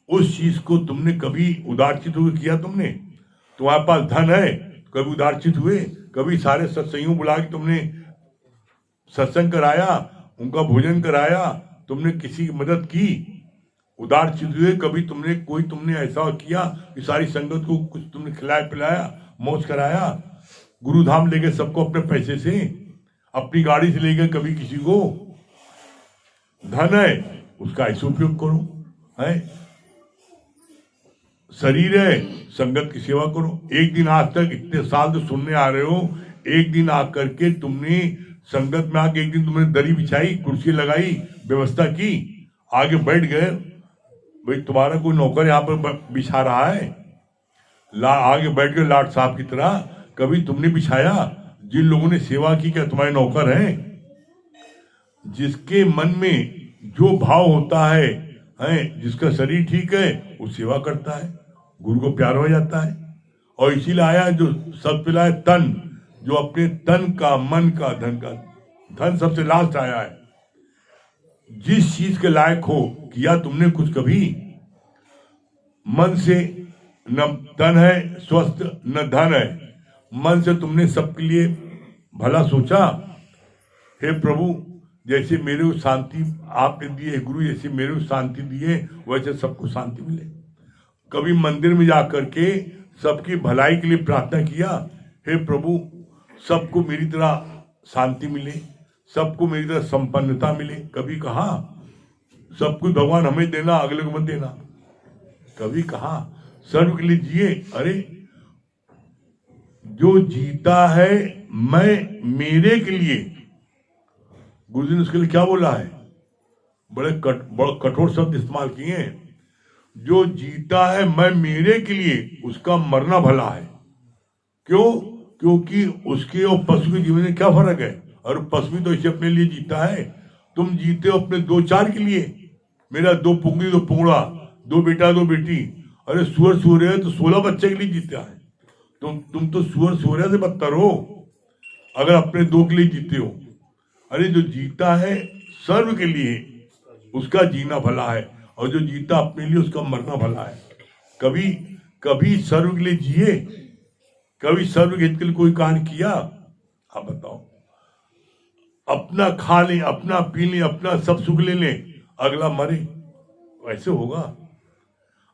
उस चीज को तुमने कभी उदारचित हुए किया? तुमने, तुम्हारे पास धन है, कभी उदारचित हुए? कभी सारे सत्संगियों बुला के तुमने सत्संग कराया, उनका भोजन कराया, तुमने किसी की मदद की, उदारचित हुए? कभी तुमने ऐसा किया कि सारी संगत को कुछ तुमने खिलाया पिलाया, मौज कराया, गुरुधाम ले गए सबको अपने पैसे से, अपनी गाड़ी से ले गए कभी किसी को? धन है, उसका ऐसे उपयोग करो। है शरीर है, संगत की सेवा करो। एक दिन आज तक इतने साल से सुनने आ रहे हो, एक दिन आकर के तुमने संगत में आके एक दिन तुमने दरी बिछाई, कुर्सी लगाई, व्यवस्था की, आगे बैठ गए? भाई तुम्हारा कोई नौकर यहाँ पर बिछा रहा है, आगे बैठ गए लाट साहब की तरह? कभी तुमने बिछाया? जिन लोगों ने सेवा की, क्या तुम्हारे नौकर हैं? जिसके मन में जो भाव होता है, जिसका शरीर ठीक है, वो सेवा करता है, गुरु को प्यार हो जाता है। और इसीलिए आया जो सब पिलाए तन, जो अपने तन का, मन का, धन का, धन सबसे लास्ट आया है। जिस चीज के लायक हो, किया तुमने कुछ कभी? मन से न तन है स्वस्थ, न धन है, मन से तुमने सबके लिए भला सोचा? हे प्रभु, जैसे मेरे को शांति आपने दी है, गुरु जैसे मेरे को शांति दी है, वैसे सबको शांति मिले। कभी मंदिर में जाकर के सबकी भलाई के लिए प्रार्थना किया? हे प्रभु, सबको मेरी तरह शांति मिले, सबको मेरी तरह संपन्नता मिले? कभी कहा? सब कुछ भगवान हमें देना, अगले को मत देना? कभी कहा? सर्व के लिए जिए। अरे जो जीता है मैं मेरे के लिए, गुरु जी ने उसके लिए क्या बोला है? बड़े कठोर शब्द इस्तेमाल किए हैं। जो जीता है मैं मेरे के लिए, उसका मरना भला है। क्यों? क्योंकि उसके और पशु के जीवन में क्या फर्क है? और पशु तो इसे अपने लिए जीता है, तुम जीते हो अपने 2-4 के लिए। मेरा 2 पुंगली 2 पुंगड़ा, 2 बेटा 2 बेटी। अरे सुअर सूर्य है तो 16 बच्चे के लिए जीता है। तुम तो सुअर सूर्य से बदतर हो अगर अपने 2 के लिए जीते हो। अरे जो जीता है सर्व के लिए, उसका जीना भला है, और जो जीता अपने लिए, उसका मरना भला है। कभी सर्व के लिए जिए? कभी सर्व के हित के लिए कोई कार्य किया? आप बताओ। अपना खा ले, अपना पी ले, अपना सब सुख ले ले, अगला मरे, वैसे होगा?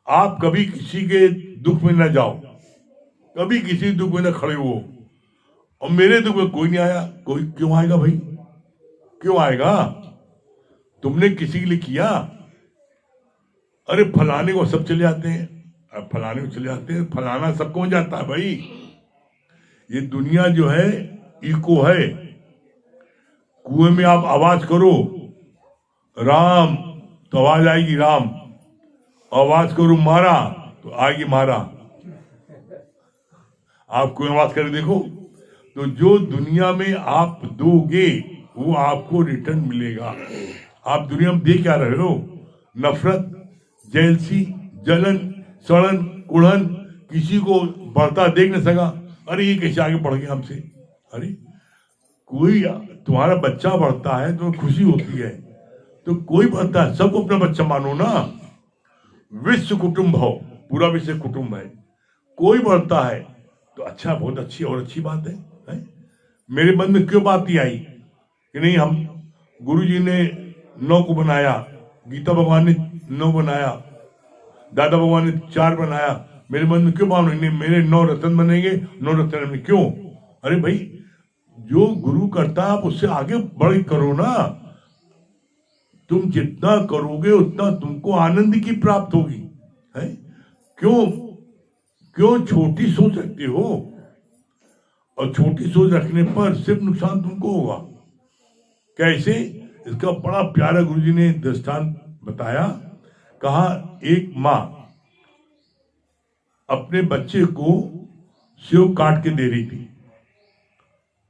आप कभी किसी के दुख में न जाओ, कभी किसी दुख में न खड़े हो। और मेरे दुख में कोई नहीं आया, कोई क्यों आएगा भाई? क्यों आएगा? तुमने किसी के लिए किया? अरे फलाने को सब चले जाते हैं, अब फलाने को चले जाते हैं, फलाना सबको जाता है भाई। ये दुनिया जो है इको है। कुएं में आप आवाज करो राम तो आवाज आएगी राम, आवाज करो मारा तो आएगी मारा। आप कोई आवाज कर देखो। तो जो दुनिया में आप दोगे वो आपको रिटर्न मिलेगा। आप दुनिया में दे क्या रहे हो? नफरत, जेलसी, जलन, सड़न, कुड़न, किसी को बढ़ता देख नहीं सका, अरे ये कैसे आगे बढ़ गया हमसे। अरे कोई तुम्हारा बच्चा बढ़ता है तो खुशी होती है, तो कोई बढ़ता है, सबको अपना बच्चा मानो ना। विश्व कुटुंब हो, पूरा विश्व कुटुंब है। कोई बढ़ता है तो अच्छा, बहुत अच्छी और अच्छी बात है? मेरे मन में क्यों बात नहीं आई कि नहीं, हम गुरु जी ने 9 को बनाया, गीता भगवान ने 9 बनाया, दादा भगवान ने 4 बनाया, मेरे मन में क्यों भावना नहीं मेरे 9 रत्न बनेंगे, 9 रत्न में क्यों? अरे भाई, जो गुरु करता आप उससे आगे बढ़ करो ना। तुम जितना करोगे उतना तुमको आनंद की प्राप्त होगी, है? क्यों छोटी सोच रखते हो? और छोटी सोच रखने पर सिर्फ नुकसान तुमको होगा। कैसे? इसका बड़ा प्यारा गुरुजी ने दृष्टांत बताया। कहा एक माँ अपने बच्चे को सेव काट के दे रही थी।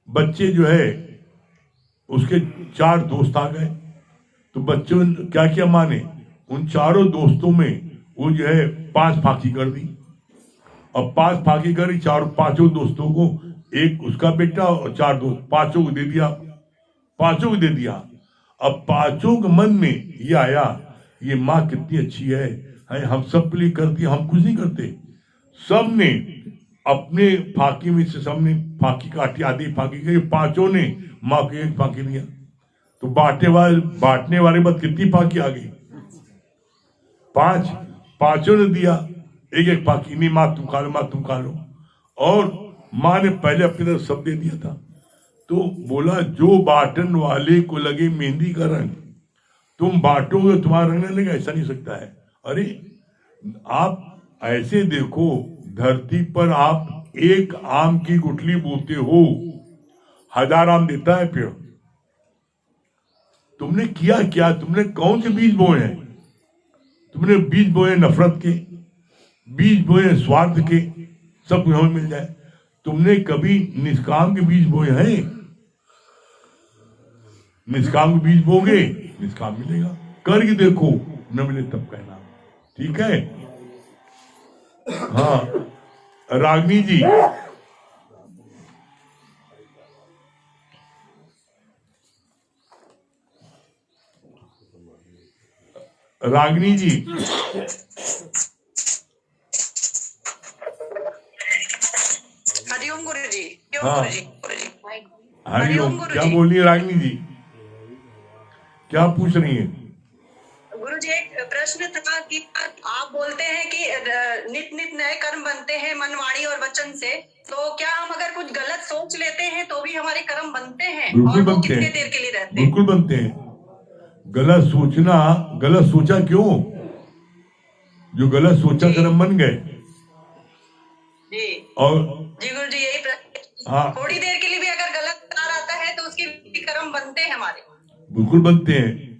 बच्चे जो है उसके 4 दोस्त आ गए, तो बच्चों ने क्या किया, माँ ने उन चारों दोस्तों में वो जो है 5 फाकी कर दी। अब 5 फाकी करी, 5 दोस्तों को, एक उसका बेटा और 4 दोस्त, 5 को दे दिया, 5 को दे दिया। अब 5 के मन में ये आया, ये माँ कितनी अच्छी है, हम सब के लिए करती, हम कुछ नहीं करते। सब ने अपने फाकी में से सबने फाकी काटी, आधी फाकी करी, 5 ने माँ को 1 फाकी दिया। तो बांटने वाले बाद कितनी फाकी आ गई? 5। 5 ने दिया 1 फाकी, नहीं माँ तुम खा लो, माँ तुम खा लो। और माँ ने पहले अपनी तरफ सब दे दिया था। तो बोला जो बांटन वाले को लगे मेहंदी का रंग, तुम बांटोगे तुम्हारा रंग नहीं लगेगा, ऐसा नहीं सकता है। अरे आप ऐसे देखो, धरती पर आप 1 आम की गुठली बोते हो, 1000 आम देता है पेड़। तुमने किया क्या? तुमने कौन से बीज बोए हैं? तुमने बीज बोए नफरत के, बीज बोए स्वार्थ के, सब कुछ हमें मिल जाए। तुमने कभी निष्काम के बीज बोए हैं? निष्काम के बीज बोगे, निष्काम मिलेगा। करके देखो, न मिले तब कहना, ठीक है? हाँ, रागिनी जी, रागिनी जी, हरिओम गुरु जी। हाँ, हरिओम। क्या बोल रही है रागिनी जी? क्या पूछ रही है? गुरु जी, एक प्रश्न था कि आप बोलते हैं कि नित नित नए कर्म बनते हैं मन, वाणी और वचन से, तो क्या हम अगर कुछ गलत सोच लेते हैं तो भी हमारे कर्म बनते हैं? बिल्कुल और वो बनते कितने हैं, देर के लिए रहते हैं? बिल्कुल बनते हैं। गलत सोचना, गलत सोचा क्यों? जो गलत सोचा कर्म बन गए। जी और जी गुरु जी, यही प्रश्न। हाँ, थोड़ी देर के लिए भी अगर गलत विचार आता है तो उसके भी कर्म बनते हैं हमारे? बिल्कुल बनते हैं।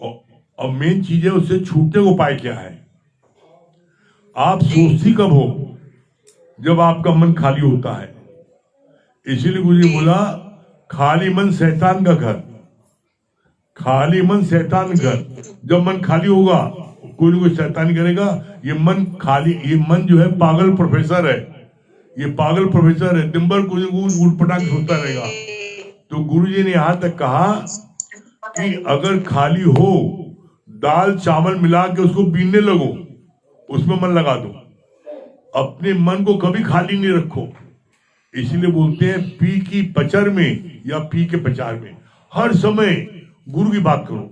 और मेन चीज है उससे छूटने का उपाय क्या है? आप सोचती कब हो? जब आपका मन खाली होता है। इसीलिए गुरु जी बोला, खाली मन शैतान का घर, खाली मन शैतान घर। जब मन खाली होगा कोई ना कोई शैतानी करेगा। ये मन खाली, ये मन जो है पागल प्रोफेसर है, ये पागल प्रोफेसर है, दिन भर कुछ उठपटांग सोचता रहेगा। तो गुरुजी ने यहां तक कहा कि अगर खाली हो, दाल चावल मिला के उसको बीनने लगो, उसमें मन लगा दो। अपने मन को कभी खाली नहीं रखो। इसीलिए बोलते हैं पी की पचर में या पी के पचार में हर समय गुरु की बात करो।